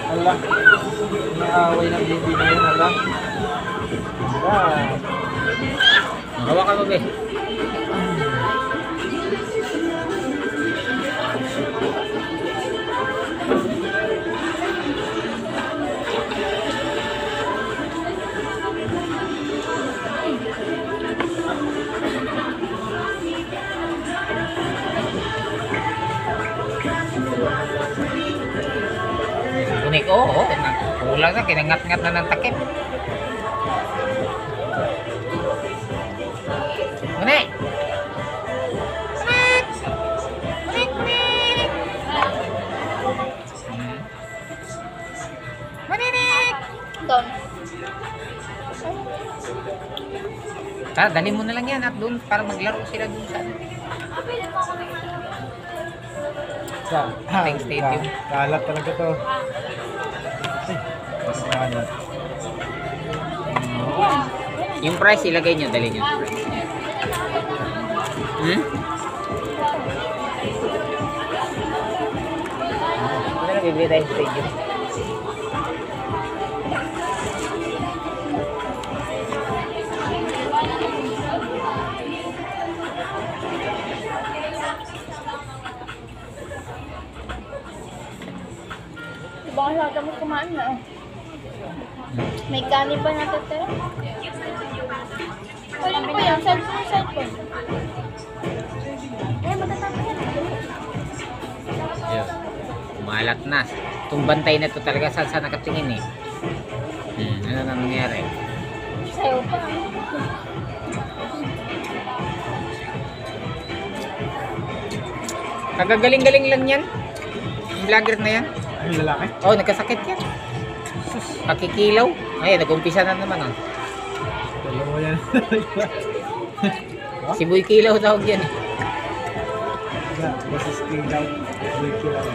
Hala. Naaway ng bibi na yun, hala. Hala. Hawakan mo, be. Bunik, oo. Kulang na, kinangat-ngat na ng takip. Bunik! Bunik! Bunik, bunik! Bunik! Doon. Tara, dali mo na lang yan at doon para maglaro sila doon sa ating stadium. Kalat talaga to. Mas kalat. Yung price ilagay nyo, dali nyo. Ano na bibili tayo sa stadium? Baka lahat mo kumain na. May kanin pa natitira. Wala po yan. Cellphone. Eh, matatapos yan. Ayun. Umalat na. Itong bantay na to talaga saan nakatingin eh. Ano na nangyari? Sayo pa. Kagagaling-galing lang yan. Yung vlogger na yan. Ay, lalaki? Oh, nagkasakit yan. Sus, kakikilaw. Ay, nag-umpisa na naman oh. Dalawa yan. Siboy kilaw tawag yan eh. Basta kilaw. Kilaw.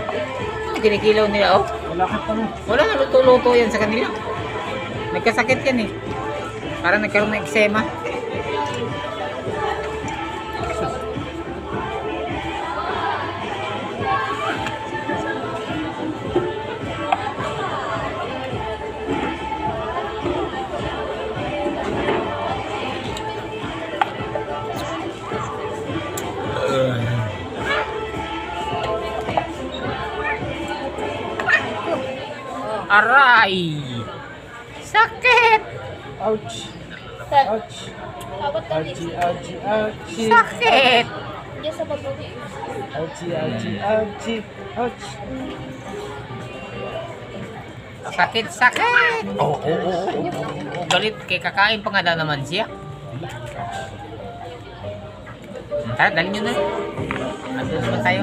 Kinikilaw nila oh. Wala ka pa na. Wala na luto-luto yan sa kanila. Nagkasakit yan eh. Parang nagkaroon ng eksema. Aray! Sakit! Ouch! Sir, Ouch! abot ka Ouchie, dito. ouchie, ouchie! Sakit! Diyan sa pagbubi. Ouchie, ouchie, ouchie! Ouch! Sakit, sakit! Oo. Galit kay kakain pa nga daw naman siya. Tara, dali nyo na. Ando naman tayo.